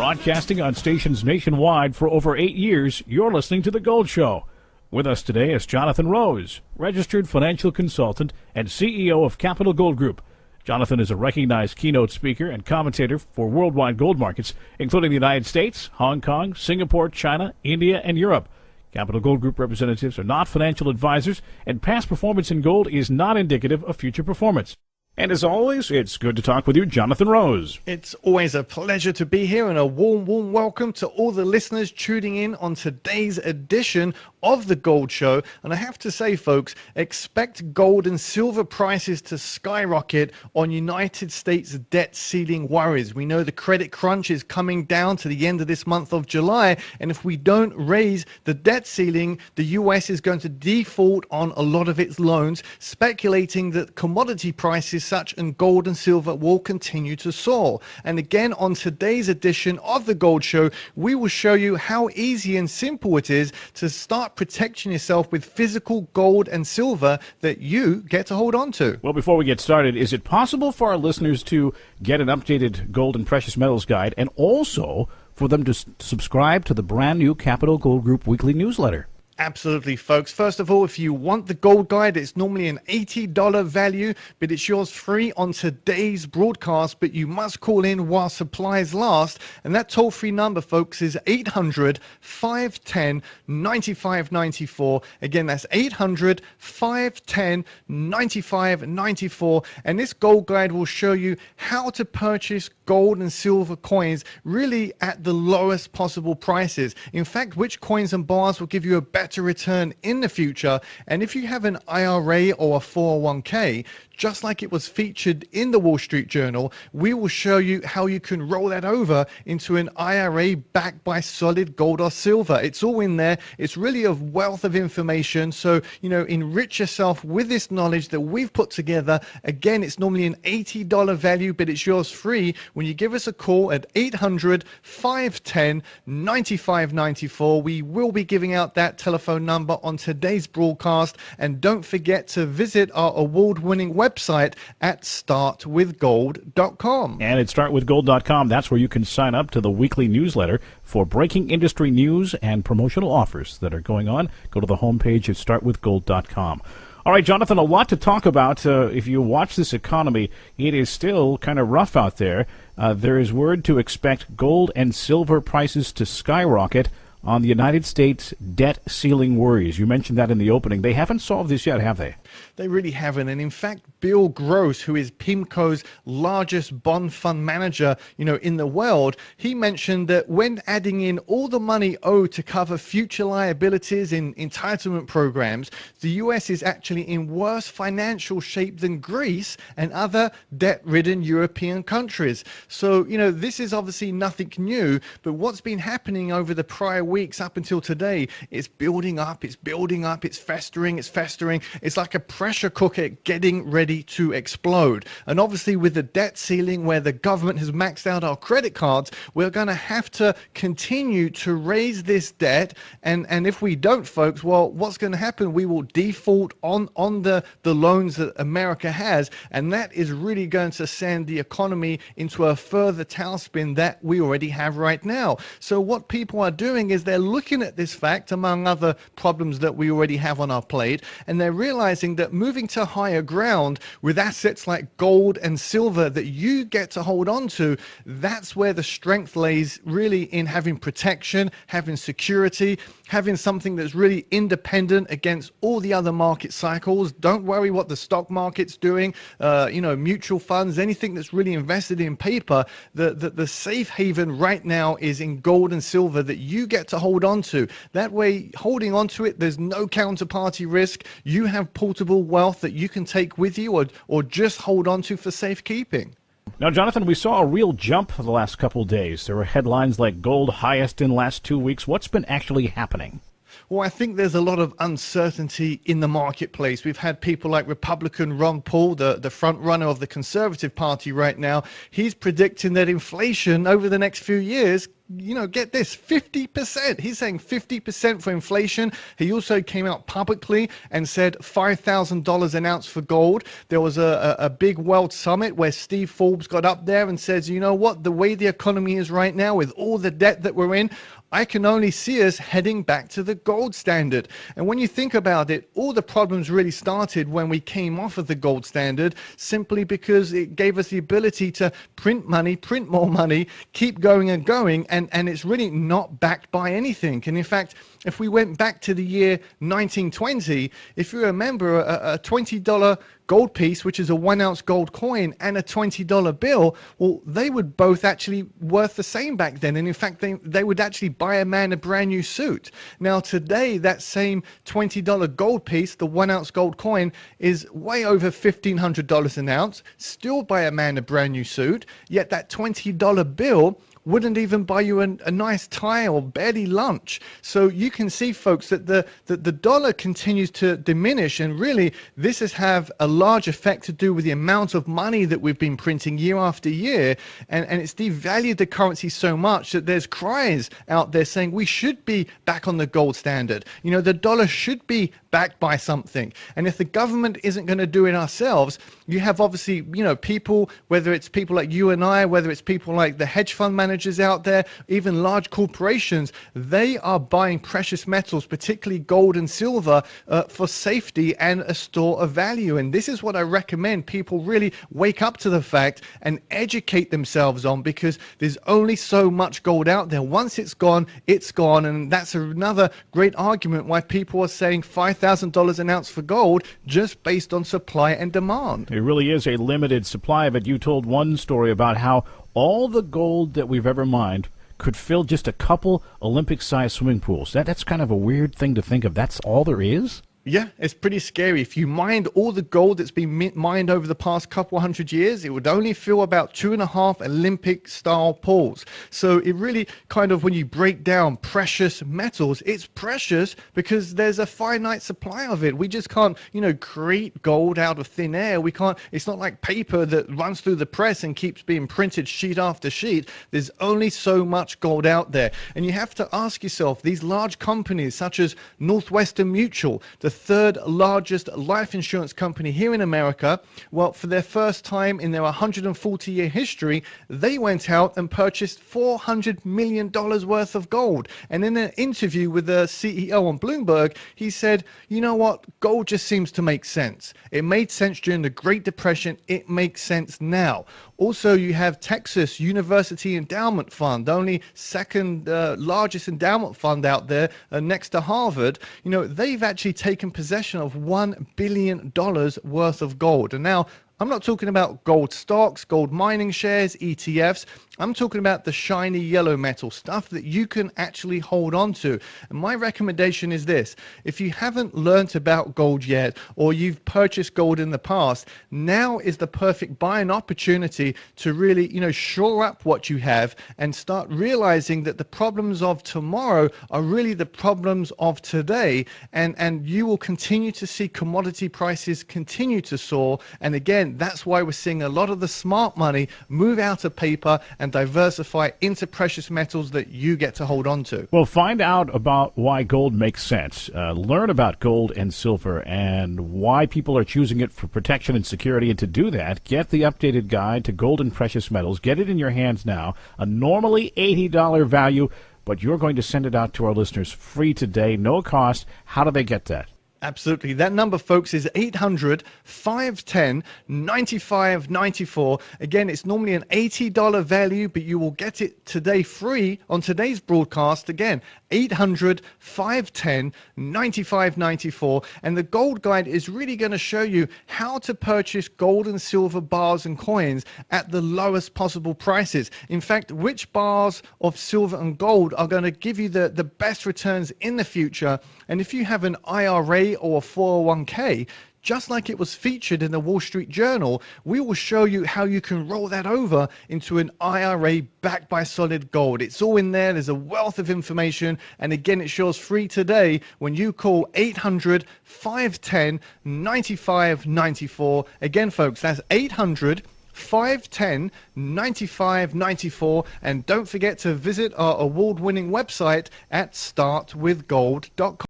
Broadcasting on stations nationwide for over 8 years, you're listening to The Gold Show. With us today is Jonathan Rose, registered financial consultant and CEO of Capital Gold Group. Jonathan is a recognized keynote speaker and commentator for worldwide gold markets, including the United States, Hong Kong, Singapore, China, India, and Europe. Capital Gold Group representatives are not financial advisors, and past performance in gold is not indicative of future performance. And as always, it's good to talk with you, Jonathan Rose. It's always a pleasure to be here, and a warm welcome to all the listeners tuning in on today's edition of The Gold Show. And I have to say, folks, expect gold and silver prices to skyrocket on United States debt ceiling worries. We know the credit crunch is coming down to the end of this month of July, and if we don't raise the debt ceiling, the US is going to default on a lot of its loans, speculating that commodity prices such and gold and silver will continue to soar. And again, on today's edition of The Gold Show, we will show you how easy and simple it is to start protecting yourself with physical gold and silver that you get to hold on to. Well, before we get started, is it possible for our listeners to get an updated gold and precious metals guide, and also for them to subscribe to the brand new Capital Gold Group weekly newsletter? Absolutely, folks. First of all, if you want the gold guide, it's normally an $80 value, but it's yours free on today's broadcast. But you must call in while supplies last. And that toll-free number, folks, is 800-510-9594. Again, that's 800-510-9594. And this gold guide will show you how to purchase gold and silver coins really at the lowest possible prices. In fact, which coins and bars will give you a better return in the future. And if you have an IRA or a 401k, just like it was featured in the Wall Street Journal, we will show you how you can roll that over into an IRA backed by solid gold or silver. It's all in there. It's really a wealth of information. So, enrich yourself with this knowledge that we've put together. Again, it's normally an $80 value, but it's yours free when you give us a call at 800-510-9594. We will be giving out that telephone number on today's broadcast. And don't forget to visit our award-winning website at startwithgold.com. And at startwithgold.com, that's where you can sign up to the weekly newsletter for breaking industry news and promotional offers that are going on. Go to the homepage at startwithgold.com. All right, Jonathan, a lot to talk about. If you watch this economy, it is still kind of rough out there. There is word to expect gold and silver prices to skyrocket on the United States debt ceiling worries. You mentioned that in the opening. They haven't solved this yet, have they? They really haven't. And in fact, Bill Gross, who is PIMCO's largest bond fund manager, in the world, he mentioned that when adding in all the money owed to cover future liabilities in entitlement programs, the US is actually in worse financial shape than Greece and other debt-ridden European countries. So, this is obviously nothing new, but what's been happening over the prior weeks up until today, it's building up, it's festering. It's like a pressure cooker getting ready to explode. And obviously with the debt ceiling where the government has maxed out our credit cards, we're going to have to continue to raise this debt. And if we don't, folks, well, what's going to happen? We will default on the loans that America has. And that is really going to send the economy into a further tailspin that we already have right now. So what people are doing is they're looking at this fact, among other problems that we already have on our plate, and they're realizing that moving to higher ground with assets like gold and silver that you get to hold on to, that's where the strength lays, really in having protection, having security, having something that's really independent against all the other market cycles. Don't worry what the stock market's doing, mutual funds, anything that's really invested in paper. The safe haven right now is in gold and silver that you get to hold on to. That way, holding on to it, there's no counterparty risk. You have portable wealth that you can take with you or just hold on to for safekeeping. Now, Jonathan, we saw a real jump the last couple of days. There were headlines like gold highest in last 2 weeks. What's been actually happening? Well, I think there's a lot of uncertainty in the marketplace. We've had people like Republican Ron Paul, the front runner of the Conservative Party right now. He's predicting that inflation over the next few years, get this, 50%. He's saying 50% for inflation. He also came out publicly and said $5,000 an ounce for gold. There was a big world summit where Steve Forbes got up there and says, you know what, the way the economy is right now with all the debt that we're in, I can only see us heading back to the gold standard. And when you think about it, all the problems really started when we came off of the gold standard, simply because it gave us the ability to print money, print more money, keep going and going, and it's really not backed by anything. And in fact, if we went back to the year 1920, if you remember, a $20 gold piece, which is a 1 ounce gold coin, and a $20 bill, well, they would both actually worth the same back then. And in fact, they would actually buy a man a brand new suit. Now today, that same $20 gold piece, the 1 ounce gold coin, is way over $1,500 an ounce, still buy a man a brand new suit, yet that $20 bill wouldn't even buy you a nice tie or barely lunch. So you can see, folks, that the dollar continues to diminish, and really this has have a large effect to do with the amount of money that we've been printing year after year, and it's devalued the currency so much that there's cries out there saying we should be back on the gold standard. The dollar should be backed by something. And if the government isn't going to do it ourselves, you have obviously, people, whether it's people like you and I, whether it's people like the hedge fund managers out there, even large corporations, they are buying precious metals, particularly gold and silver, for safety and a store of value. And this is what I recommend people really wake up to the fact and educate themselves on, because there's only so much gold out there. Once it's gone, it's gone. And that's another great argument why people are saying $5,000 an ounce for gold, just based on supply and demand. There really is a limited supply of it. You told one story about how all the gold that we've ever mined could fill just a couple Olympic-sized swimming pools. That's kind of a weird thing to think of. That's all there is? Yeah, it's pretty scary. If you mined all the gold that's been mined over the past couple hundred years, it would only fill about 2.5 Olympic-style pools. So it really kind of, when you break down precious metals, it's precious because there's a finite supply of it. We just can't, create gold out of thin air. We can't. It's not like paper that runs through the press and keeps being printed sheet after sheet. There's only so much gold out there. And you have to ask yourself, these large companies such as Northwestern Mutual, the third largest life insurance company here in America, well, for their first time in their 140-year history, they went out and purchased $400 million worth of gold. And in an interview with the CEO on Bloomberg, he said, you know what, gold just seems to make sense. It made sense during the Great Depression. It makes sense now. Also, you have Texas University Endowment Fund, only second largest endowment fund out there, next to Harvard. They've actually taken possession of $1 billion worth of gold. And now, I'm not talking about gold stocks, gold mining shares, ETFs. I'm talking about the shiny yellow metal stuff that you can actually hold on to. And my recommendation is this: if you haven't learned about gold yet, or you've purchased gold in the past, now is the perfect buying opportunity to really, shore up what you have and start realizing that the problems of tomorrow are really the problems of today. And you will continue to see commodity prices continue to soar. And again, that's why we're seeing a lot of the smart money move out of paper and diversify into precious metals that you get to hold on to. Well, find out about why gold makes sense. Learn about gold and silver and why people are choosing it for protection and security. And to do that, get the updated guide to gold and precious metals. Get it in your hands now. A normally $80 value, but you're going to send it out to our listeners free today, no cost. How do they get that? Absolutely. That number, folks, is 800-510-9594. Again, it's normally an $80 value, but you will get it today free on today's broadcast. Again, 800-510-9594. And the gold guide is really going to show you how to purchase gold and silver bars and coins at the lowest possible prices. In fact, which bars of silver and gold are going to give you the best returns in the future. And if you have an IRA or a 401k, just like it was featured in the Wall Street Journal, we will show you how you can roll that over into an IRA backed by solid gold. It's all in there. There's a wealth of information. And again, it shows free today when you call 800-510-9594. Again, folks, that's 800-510-9594. And don't forget to visit our award-winning website at startwithgold.com.